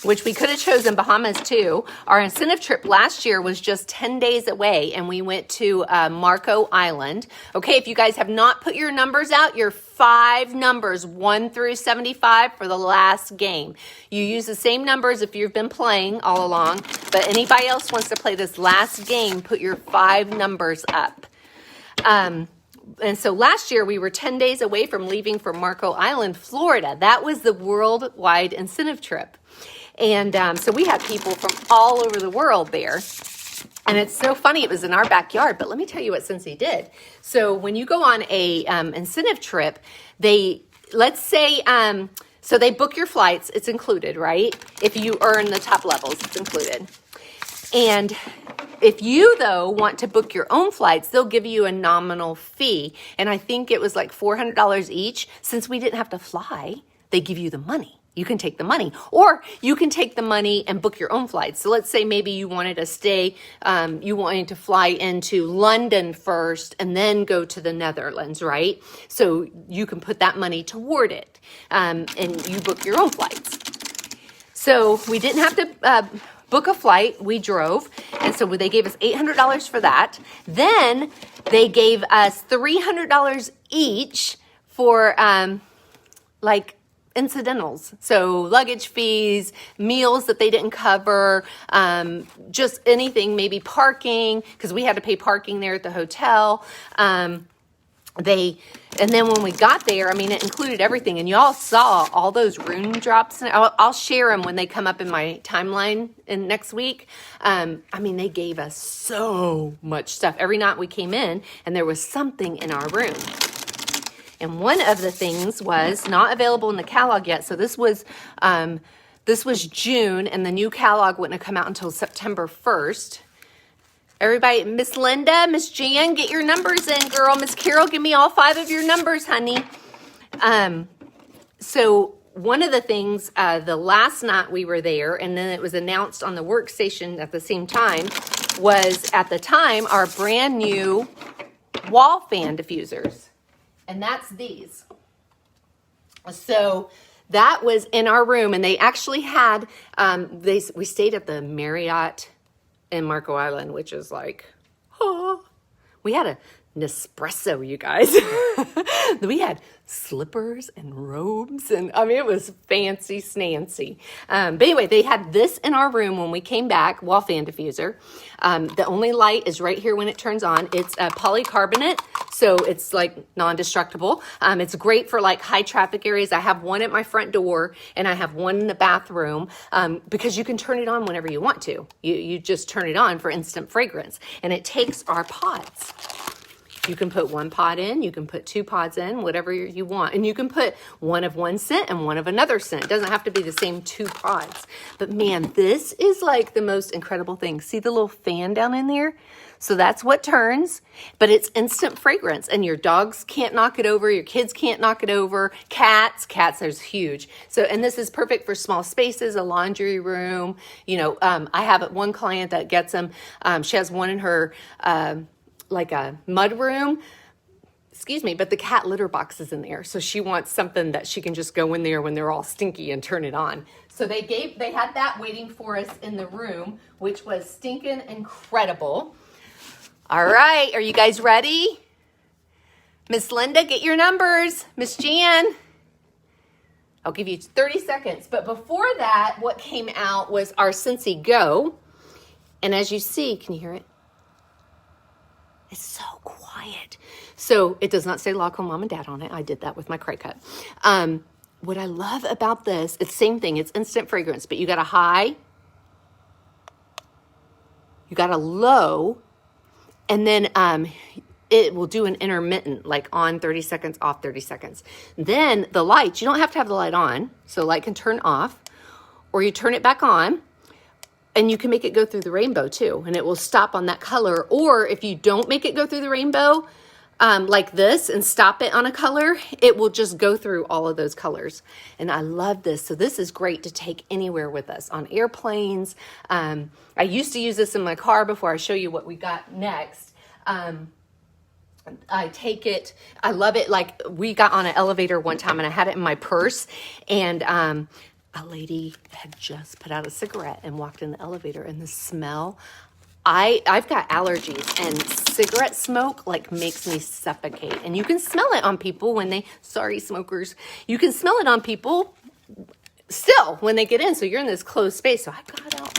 A: which we could have chosen Bahamas too. Our incentive trip last year was just 10 days away, and we went to Marco Island. Okay, if you guys have not put your numbers out, your 5 numbers, 1 through 75 for the last game. You use the same numbers if you've been playing all along, but anybody else wants to play this last game, put your 5 numbers up. And so last year we were 10 days away from leaving for Marco Island, Florida. That was the worldwide incentive trip. And so we had people from all over the world there. And it's so funny, it was in our backyard, but let me tell you what Cincy did. So when you go on a incentive trip, let's say, so they book your flights, it's included, right? If you earn the top levels, it's included. And if you, though, want to book your own flights, they'll give you a nominal fee. And I think it was like $400 each. Since we didn't have to fly, they give you the money. You can take the money, or you can take the money and book your own flights. So let's say maybe you wanted to stay, you wanted to fly into London first and then go to the Netherlands, right? So you can put that money toward it, and you book your own flights. So we didn't have to book a flight, we drove, and so they gave us $800 for that. Then they gave us $300 each for like incidentals, so luggage fees, meals that they didn't cover, just anything, maybe parking, because we had to pay parking there at the hotel. And then when we got there, I mean, it included everything, and y'all saw all those room drops. I'll share them when they come up in my timeline in next week. I mean, they gave us so much stuff. Every night we came in, and there was something in our room. And one of the things was not available in the catalog yet. So this was June, and the new catalog wouldn't have come out until September 1st. Everybody, Miss Linda, Miss Jan, get your numbers in, girl. Miss Carol, give me all 5 of your numbers, honey. So one of the things, the last night we were there, and then it was announced on the workstation at the same time, was at the time our brand new wall fan diffusers. And that's these. So that was in our room, and they actually had, we stayed at the Marriott in Marco Island, which is like, we had a Nespresso, you guys. We had slippers and robes, and I mean, it was fancy snancy. But anyway, they had this in our room when we came back, wall fan diffuser. The only light is right here when it turns on. It's a polycarbonate, so it's like non-destructible. It's great for like high traffic areas. I have one at my front door, and I have one in the bathroom, because you can turn it on whenever you want to. You just turn it on for instant fragrance, and it takes our pods. You can put 1 pod in, you can put 2 pods in, whatever you want. And you can put one of one scent and one of another scent. It doesn't have to be the same 2 pods. But man, this is like the most incredible thing. See the little fan down in there? So that's what turns, but it's instant fragrance, and your dogs can't knock it over. Your kids can't knock it over. Cats, there's huge. So, and this is perfect for small spaces, a laundry room. You know, I have one client that gets them. She has one in her, like a mud room, but the cat litter box is in there. So she wants something that she can just go in there when they're all stinky and turn it on. So they had that waiting for us in the room, which was stinking incredible. All right, are you guys ready? Miss Linda, get your numbers. Miss Jan, I'll give you 30 seconds. But before that, what came out was our Scentsy Go. And as you see, can you hear it? It's so quiet. So it does not say lock on mom and dad on it. I did that with my cray cut. What I love about this, it's the same thing. It's instant fragrance, but you got a high, you got a low, and then it will do an intermittent, like on 30 seconds, off 30 seconds. Then the lights, you don't have to have the light on. So the light can turn off, or you turn it back on. And you can make it go through the rainbow too, and it will stop on that color. Or if you don't make it go through the rainbow, like this, and stop it on a color, it will just go through all of those colors. And I love this. So this is great to take anywhere with us, on airplanes. I used to use this in my car before I show you what we got next. I take it, I love it. Like we got on an elevator one time, and I had it in my purse, and a lady had just put out a cigarette and walked in the elevator, and the smell, I've got allergies, and cigarette smoke like makes me suffocate. And you can smell it on people when sorry smokers, you can smell it on people still when they get in. So you're in this closed space. So I got out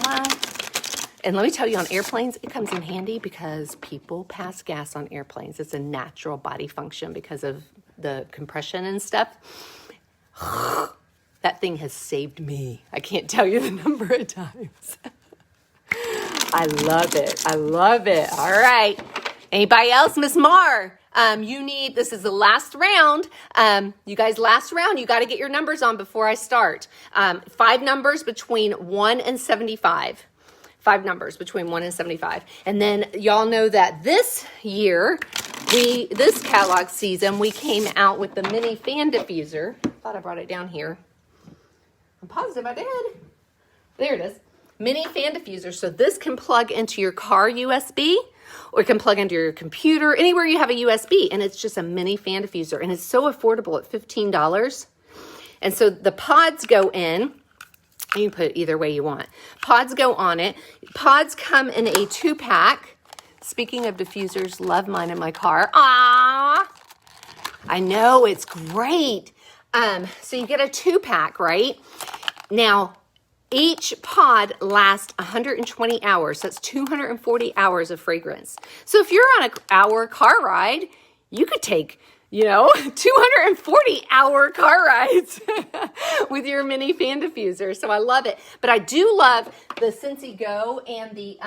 A: And let me tell you, on airplanes, it comes in handy because people pass gas on airplanes. It's a natural body function because of the compression and stuff. That thing has saved me. I can't tell you the number of times. I love it. I love it. All right. Anybody else? Miss Mar, this is the last round. You guys, last round, you got to get your numbers on before I start. 5 numbers between 1 and 75. 5 numbers between 1 and 75. And then y'all know that this year, this catalog season, we came out with the mini fan diffuser. Thought I brought it down here. I'm positive I did. There it is. Mini fan diffuser. So this can plug into your car USB, or it can plug into your computer, anywhere you have a USB. And it's just a mini fan diffuser. And it's so affordable at $15. And so the pods go in. You can put it either way you want. Pods go on it. Pods come in a 2-pack. Speaking of diffusers, love mine in my car. Ah, I know, it's great. So you get a 2-pack, right? Now, each pod lasts 120 hours. That's 240 hours of fragrance. So if you're on an hour car ride, you could take, 240-hour car rides with your mini fan diffuser. So I love it. But I do love the Scentsy Go and the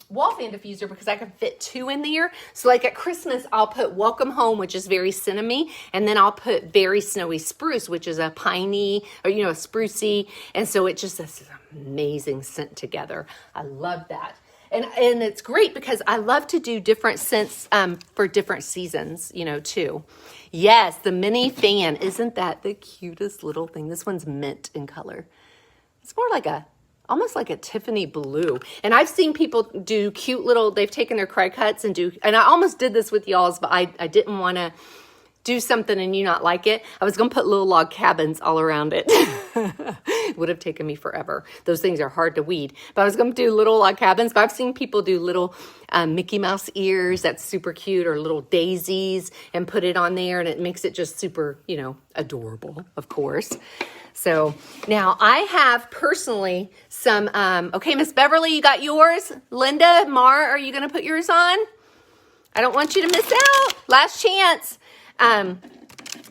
A: wall fan diffuser because I can fit 2 in there. So like at Christmas, I'll put Welcome Home, which is very cinnamony, and then I'll put Very Snowy Spruce, which is a piney or, a sprucey. And so it just this amazing scent together. I love that. And it's great because I love to do different scents for different seasons, too. Yes, the mini fan. Isn't that the cutest little thing? This one's mint in color. It's more like almost like a Tiffany blue. And I've seen people do cute little, they've taken their cry cuts and I almost did this with y'all's, but I didn't want to do something and you not like it. I was going to put little log cabins all around it. It would have taken me forever. Those things are hard to weed. But I was going to do little log cabins. But I've seen people do little Mickey Mouse ears. That's super cute. Or little daisies and put it on there. And it makes it just super, adorable, of course. So now I have personally some, okay, Miss Beverly, you got yours. Linda, Mar, are you going to put yours on? I don't want you to miss out. Last chance.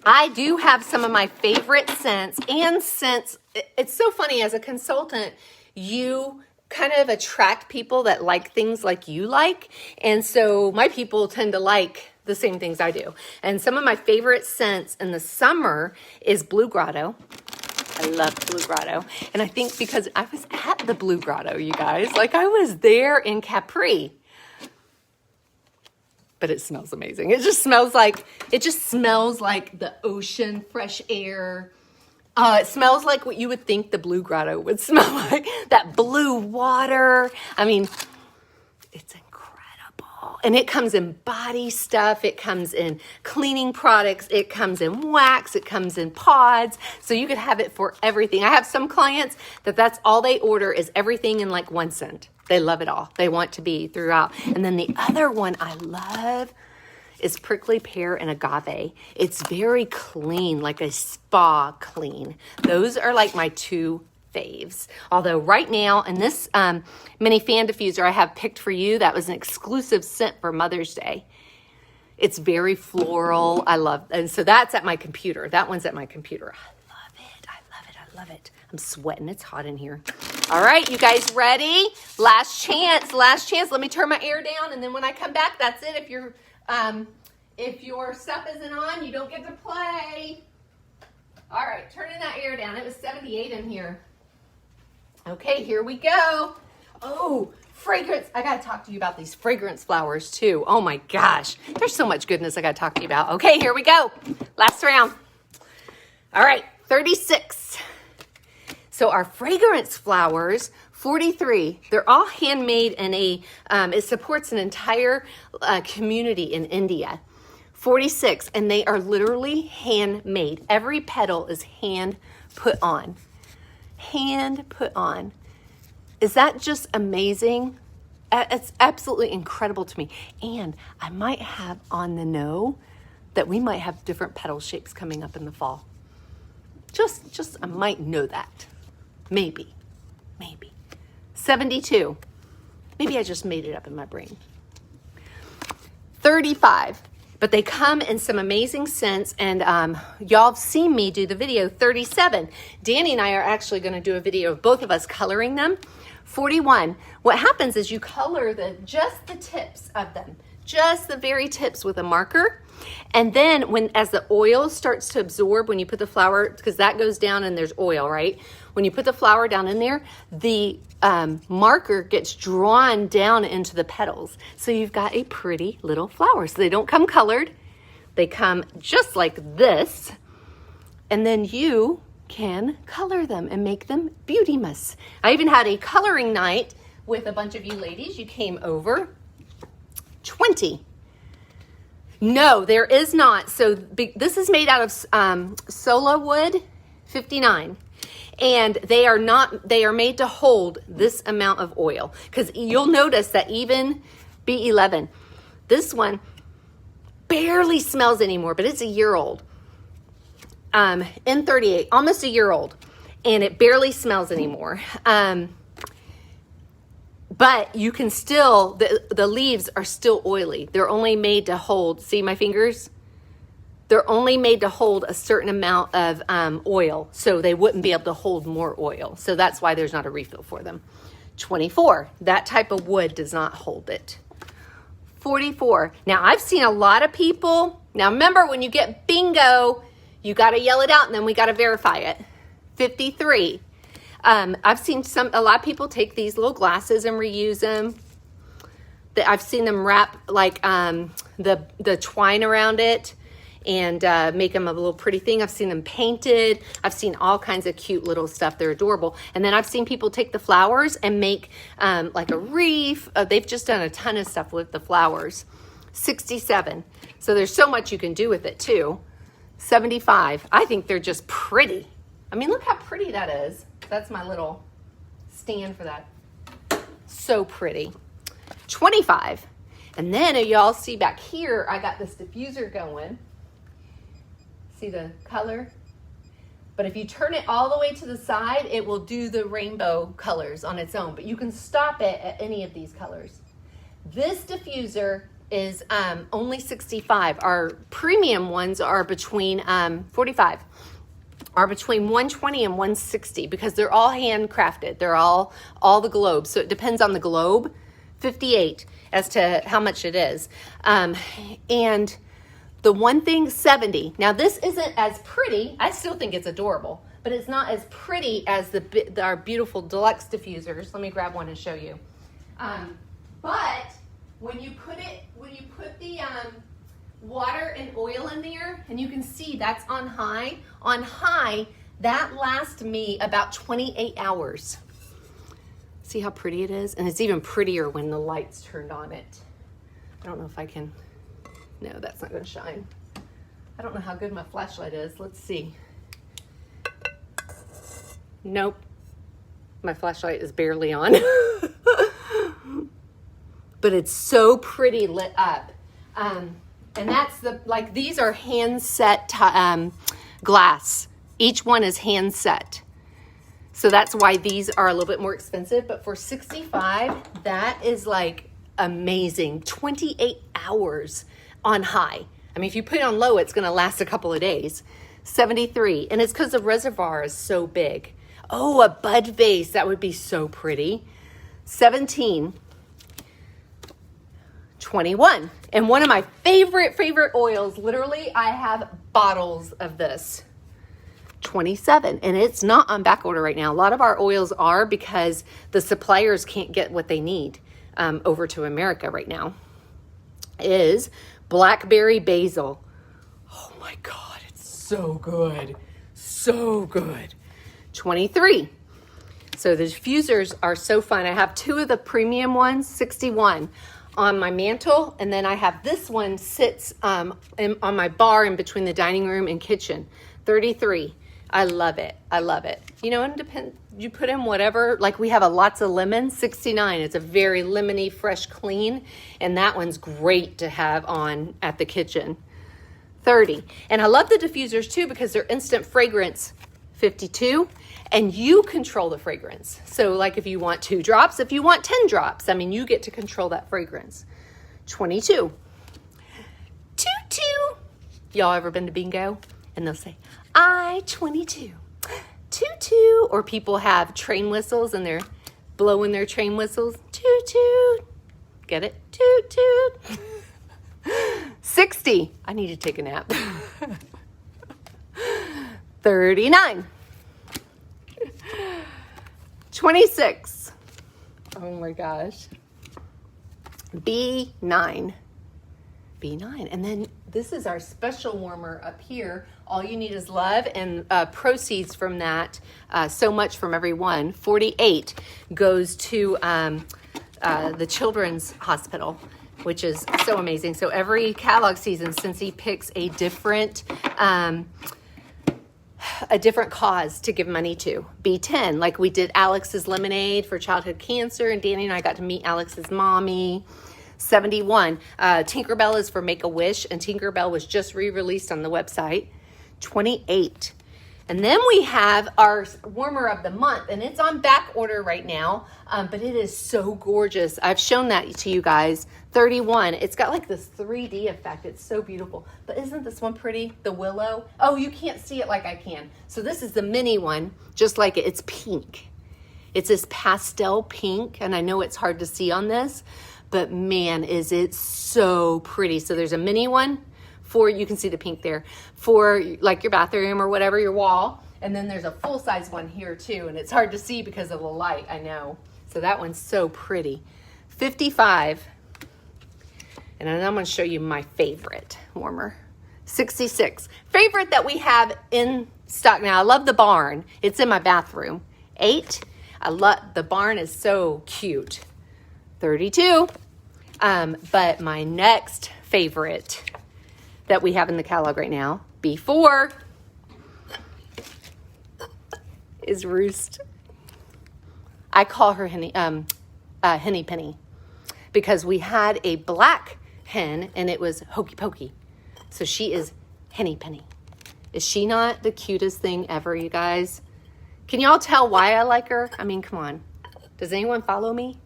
A: I do have some of my favorite scents, and since it's so funny, as a consultant, you kind of attract people that like things like you like. And so my people tend to like the same things I do. And some of my favorite scents in the summer is Blue Grotto. I love Blue Grotto. And I think because I was at the Blue Grotto, you guys, like I was there in Capri. But it smells amazing. It just smells like the ocean, fresh air. It smells like what you would think the Blue Grotto would smell like. That blue water. I mean, it's incredible. And it comes in body stuff. It comes in cleaning products. It comes in wax. It comes in pods. So you could have it for everything. I have some clients that's all they order is everything in like 1 cent. They love it all. They want to be throughout. And then the other one I love is prickly pear and agave. It's very clean, like a spa clean. Those are like my 2 faves. Although right now in this mini fan diffuser I have picked for you, that was an exclusive scent for Mother's Day. It's very floral. I love, and so that's at my computer. That one's at my computer. I love it. I love it. I love it. I'm sweating. It's hot in here. All right, you guys ready? Last chance. Last chance. Let me turn my air down, and then when I come back, that's it. If your stuff isn't on, you don't get to play. All right, turning that air down. It was 78 in here. Okay, here we go. Oh, fragrance. I got to talk to you about these fragrance flowers too. Oh my gosh. There's so much goodness I got to talk to you about. Okay, here we go. Last round. All right, 36. So our fragrance flowers, 43, they're all handmade in it supports an entire community in India. 46, and they are literally handmade. Every petal is hand put on. Hand put on. Is that just amazing? It's absolutely incredible to me. And I might have on the know that we might have different petal shapes coming up in the fall. Just I might know that. Maybe. 72. Maybe I just made it up in my brain. 35. But they come in some amazing scents, and y'all have seen me do the video. 37. Danny and I are actually going to do a video of both of us coloring them. 41. What happens is you color just the tips of them, just the very tips with a marker. And then as the oil starts to absorb, when you put the flower, because that goes down and there's oil, right? When you put the flower down in there, the marker gets drawn down into the petals. So you've got a pretty little flower. So they don't come colored. They come just like this. And then you can color them and make them beauty-muss. I even had a coloring night with a bunch of you ladies. You came over. 20. No, there is not. So this is made out of Sola wood, 59. And they are made to hold this amount of oil. Because you'll notice that even B11, this one barely smells anymore, but it's a year old. N38, almost a year old. And it barely smells anymore. But you can still, the leaves are still oily. They're only made to hold, see my fingers? They're only made to hold a certain amount of oil, so they wouldn't be able to hold more oil. So that's why there's not a refill for them. 24, that type of wood does not hold it. 44, now I've seen a lot of people, now remember when you get bingo, you gotta yell it out and then we gotta verify it. 53, I've seen a lot of people take these little glasses and reuse them. I've seen them wrap like the twine around it and make them a little pretty thing. I've seen them painted. I've seen all kinds of cute little stuff. They're adorable. And then I've seen people take the flowers and make like a wreath. They've just done a ton of stuff with the flowers. 67. So there's so much you can do with it too. 75. I think they're just pretty. I mean, look how pretty that is. That's my little stand for that. So pretty. 25. And then y'all see back here, I got this diffuser going. See the color? But if you turn it all the way to the side, it will do the rainbow colors on its own. But you can stop it at any of these colors. This diffuser is only 65. Our premium ones are between 45. Are between 120 and 160 because they're all handcrafted. They're all the globes. So it depends on the globe. 58 as to how much it is. And the one thing, 70. Now this isn't as pretty. I still think it's adorable, but it's not as pretty as our beautiful deluxe diffusers. Let me grab one and show you. But when you put the water and oil in there, and you can see that's on high. On high, that lasts me about 28 hours. See how pretty it is? And it's even prettier when the light's turned on it. I don't know if I can, no, that's not gonna shine. I don't know how good my flashlight is. Let's see. Nope, my flashlight is barely on. But it's so pretty lit up. And that's these are hand set glass. Each one is hand set. So that's why these are a little bit more expensive. But for 65, that is like amazing. 28 hours on high. I mean, if you put it on low, it's going to last a couple of days. 73. And it's because the reservoir is so big. Oh, a bud vase. That would be so pretty. 17. 21. And one of my favorite oils, literally, I have bottles of this. 27. And it's not on back order right now. A lot of our oils are because the suppliers can't get what they need over to America right now. Is blackberry basil. Oh my God, it's so good. So good. 23. So the diffusers are so fun. I have two of the premium ones, 61. On my mantle, and then I have this one sits on my bar in between the dining room and kitchen. 33. I love it. I love it. You know, and you put in whatever, like we have a lots of lemon. 69. It's a very lemony, fresh, clean, and that one's great to have on at the kitchen. 30. And I love the diffusers too because they're instant fragrance. 52. and you control the fragrance. So like if you want 2 drops, if you want 10 drops, I mean, you get to control that fragrance. 22. Toot. Y'all ever been to bingo? And they'll say, I 22. Toot. Or people have train whistles and they're blowing their train whistles. Toot. Get it? Toot. 60. I need to take a nap. 39. 26. Oh my gosh. B9. And then this is our special warmer up here. All you need is love, and proceeds from that, so much from every one. 48 goes to the Children's Hospital, which is so amazing. So every catalog season, Scentsy picks a different cause to give money to. B10, like we did Alex's Lemonade for childhood cancer, and Danny and I got to meet Alex's mommy. 71, Tinkerbell is for Make-A-Wish, and Tinkerbell was just re-released on the website. 28. And then we have our warmer of the month, and it's on back order right now, but it is so gorgeous. I've shown that to you guys. 31. It's got like this 3D effect. It's so beautiful. But isn't this one pretty? The Willow. Oh, you can't see it like I can. So this is the mini one, just like it. It's pink. It's this pastel pink, and I know it's hard to see on this, but man, is it so pretty. So there's a mini one for, you can see the pink there, for like your bathroom or whatever, your wall. And then there's a full-size one here too, and it's hard to see because of the light, I know. So that one's so pretty. 55. And then I'm going to show you my favorite warmer. 66. Favorite that we have in stock now. I love the barn. It's in my bathroom. 8. I love, the barn is so cute. 32. But my next favorite that we have in the catalog right now, B4, is Roost. I call her Henny Penny because we had a black hen and it was Hokey Pokey. So she is Henny Penny. Is she not the cutest thing ever, you guys? Can y'all tell why I like her? I mean, come on. Does anyone follow me?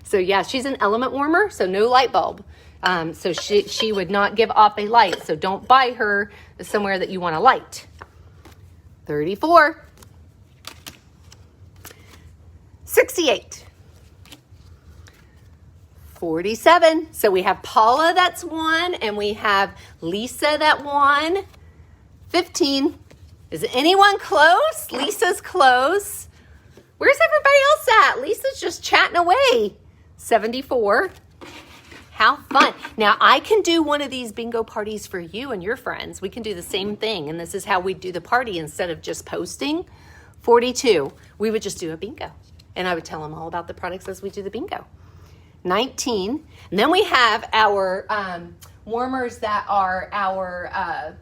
A: So yeah, she's an element warmer, so no light bulb. So she would not give off a light. So don't buy her somewhere that you want a light. 34. 68. 47. So we have Paula, that's 1, and we have Lisa, that 1. 15. Is anyone close? Lisa's close. Where's everybody else at? Lisa's just chatting away. 74. How fun. Now, I can do one of these bingo parties for you and your friends. We can do the same thing, and this is how we do the party instead of just posting. 42. We would just do a bingo, and I would tell them all about the products as we do the bingo. 19. And then we have our warmers that are our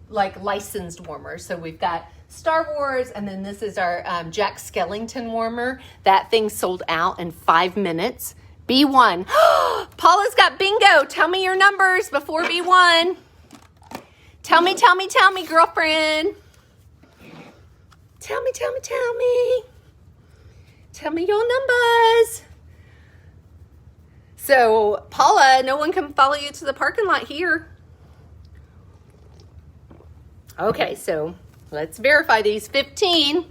A: like licensed warmers. So we've got Star Wars, and then this is our Jack Skellington warmer. That thing sold out in 5 minutes. B1. Paula's got bingo. Tell me your numbers before B1. Tell me, girlfriend. Tell me. Tell me your numbers. So, Paula, no one can follow you to the parking lot here. Okay, so let's verify these. 15.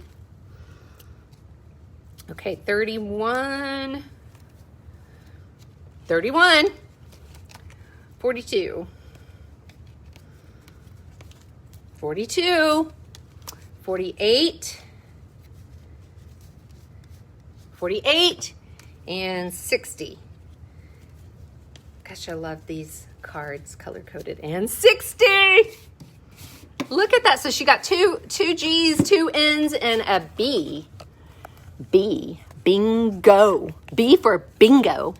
A: Okay, 31. 31. 42. 42. 48. 48. And 60. Gosh, I love these cards, color-coded. And 60! Look at that. So she got two G's, 2 N's, and a B. B. Bingo. B for bingo.